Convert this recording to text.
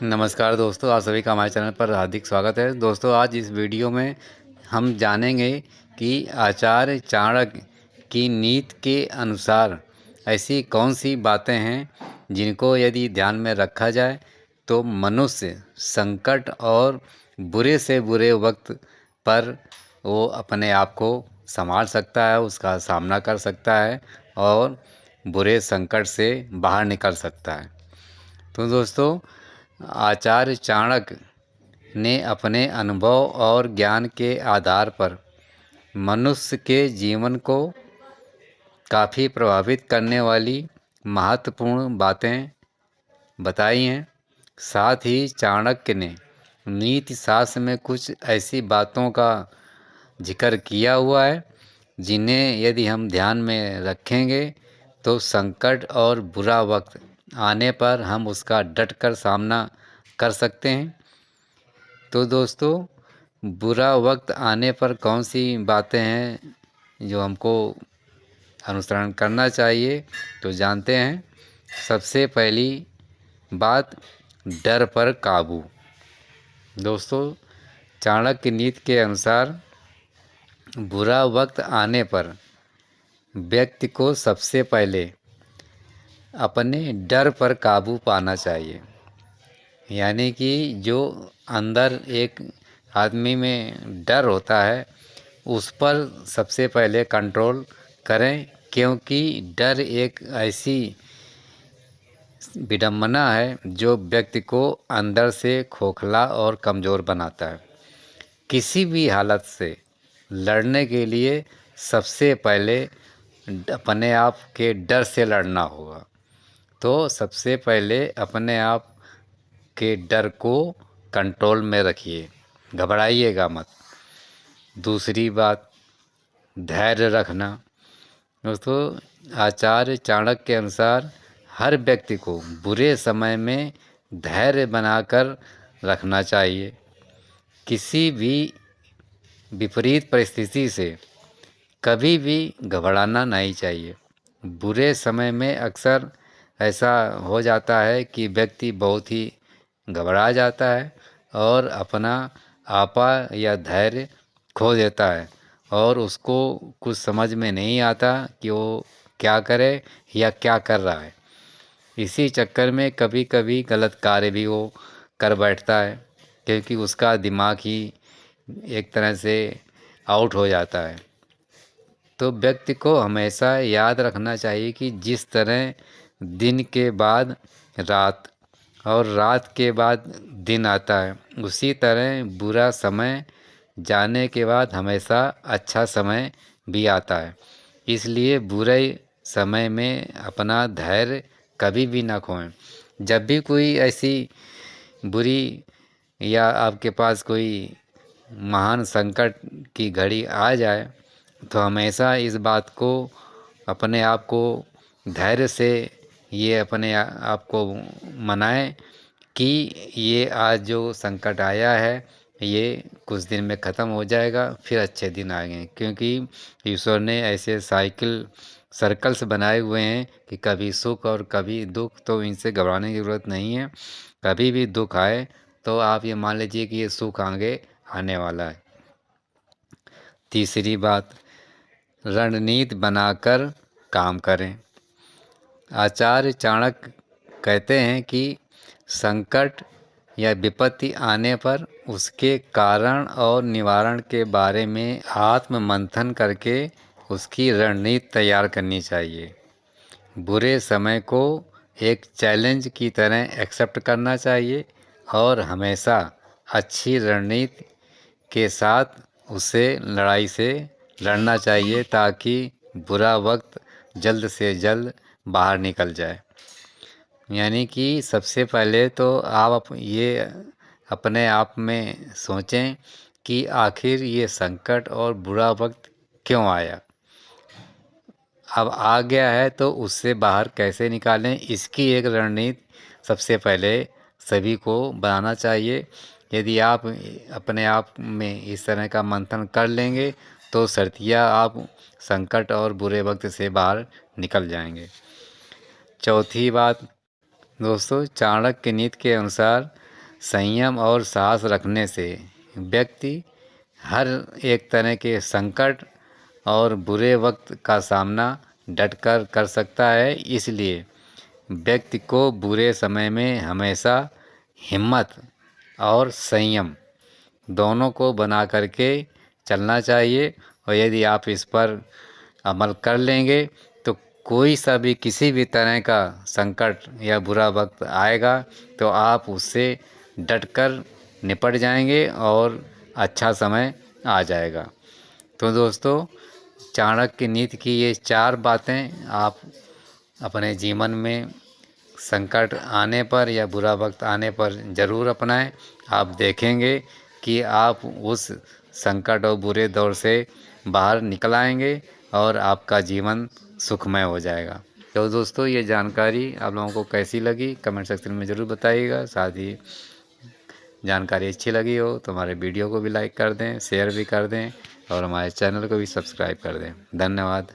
नमस्कार दोस्तों, आप सभी का हमारे चैनल पर हार्दिक स्वागत है। दोस्तों, आज इस वीडियो में हम जानेंगे कि आचार्य चाणक्य की नीति के अनुसार ऐसी कौन सी बातें हैं जिनको यदि ध्यान में रखा जाए तो मनुष्य संकट और बुरे से बुरे वक्त पर वो अपने आप को संभाल सकता है, उसका सामना कर सकता है और बुरे संकट से बाहर निकल सकता है। तो दोस्तों, आचार्य चाणक्य ने अपने अनुभव और ज्ञान के आधार पर मनुष्य के जीवन को काफ़ी प्रभावित करने वाली महत्वपूर्ण बातें बताई हैं। साथ ही चाणक्य ने नीति शास्त्र में कुछ ऐसी बातों का जिक्र किया हुआ है जिन्हें यदि हम ध्यान में रखेंगे तो संकट और बुरा वक्त आने पर हम उसका डट कर सामना कर सकते हैं। तो दोस्तों, बुरा वक्त आने पर कौन सी बातें हैं जो हमको अनुसरण करना चाहिए, तो जानते हैं। सबसे पहली बात, डर पर काबू। दोस्तों, चाणक्य नीति के अनुसार बुरा वक्त आने पर व्यक्ति को सबसे पहले अपने डर पर काबू पाना चाहिए। यानी कि जो अंदर एक आदमी में डर होता है उस पर सबसे पहले कंट्रोल करें, क्योंकि डर एक ऐसी विडंबना है जो व्यक्ति को अंदर से खोखला और कमज़ोर बनाता है। किसी भी हालत से लड़ने के लिए सबसे पहले अपने आप के डर से लड़ना होगा। तो सबसे पहले अपने आप के डर को कंट्रोल में रखिए, घबराइएगा मत। दूसरी बात, धैर्य रखना। दोस्तों, आचार्य चाणक्य के अनुसार हर व्यक्ति को बुरे समय में धैर्य बनाकर रखना चाहिए। किसी भी विपरीत परिस्थिति से कभी भी घबराना नहीं चाहिए। बुरे समय में अक्सर ऐसा हो जाता है कि व्यक्ति बहुत ही घबरा जाता है और अपना आपा या धैर्य खो देता है और उसको कुछ समझ में नहीं आता कि वो क्या करे या क्या कर रहा है। इसी चक्कर में कभी कभी गलत कार्य भी वो कर बैठता है, क्योंकि उसका दिमाग ही एक तरह से आउट हो जाता है। तो व्यक्ति को हमेशा याद रखना चाहिए कि जिस तरह दिन के बाद रात और रात के बाद दिन आता है, उसी तरह बुरा समय जाने के बाद हमेशा अच्छा समय भी आता है। इसलिए बुरे समय में अपना धैर्य कभी भी ना खोएं। जब भी कोई ऐसी बुरी या आपके पास कोई महान संकट की घड़ी आ जाए तो हमेशा इस बात को अपने आप को धैर्य से ये अपने आप को मनाएं कि ये आज जो संकट आया है ये कुछ दिन में ख़त्म हो जाएगा, फिर अच्छे दिन आएंगे। क्योंकि ईश्वर ने ऐसे सर्कल्स बनाए हुए हैं कि कभी सुख और कभी दुख, तो इनसे घबराने की ज़रूरत नहीं है। कभी भी दुख आए तो आप ये मान लीजिए कि ये सुख आगे आने वाला है। तीसरी बात, रणनीति बनाकर काम करें। आचार्य चाणक्य कहते हैं कि संकट या विपत्ति आने पर उसके कारण और निवारण के बारे में आत्म मंथन करके उसकी रणनीति तैयार करनी चाहिए। बुरे समय को एक चैलेंज की तरह एक्सेप्ट करना चाहिए और हमेशा अच्छी रणनीति के साथ उसे लड़ाई से लड़ना चाहिए ताकि बुरा वक्त जल्द से जल्द बाहर निकल जाए। यानी कि सबसे पहले तो आप ये अपने आप में सोचें कि आखिर ये संकट और बुरा वक्त क्यों आया। अब आ गया है तो उससे बाहर कैसे निकालें, इसकी एक रणनीति सबसे पहले सभी को बनाना चाहिए। यदि आप अपने आप में इस तरह का मंथन कर लेंगे तो सर्तिया आप संकट और बुरे वक्त से बाहर निकल जाएंगे। चौथी बात दोस्तों, चाणक्य नीति के अनुसार संयम और साहस रखने से व्यक्ति हर एक तरह के संकट और बुरे वक्त का सामना डटकर कर सकता है। इसलिए व्यक्ति को बुरे समय में हमेशा हिम्मत और संयम दोनों को बना करके चलना चाहिए। और यदि आप इस पर अमल कर लेंगे तो कोई सा भी किसी भी तरह का संकट या बुरा वक्त आएगा तो आप उससे डटकर निपट जाएंगे और अच्छा समय आ जाएगा। तो दोस्तों, चाणक्य नीति की ये 4 बातें आप अपने जीवन में संकट आने पर या बुरा वक्त आने पर ज़रूर अपनाएं। आप देखेंगे कि आप उस संकट और बुरे दौर से बाहर निकल आएंगे और आपका जीवन सुखमय हो जाएगा। तो दोस्तों, ये जानकारी आप लोगों को कैसी लगी कमेंट सेक्शन में ज़रूर बताइएगा। साथ ही जानकारी अच्छी लगी हो तो हमारे वीडियो को भी लाइक कर दें, शेयर भी कर दें और हमारे चैनल को भी सब्सक्राइब कर दें। धन्यवाद।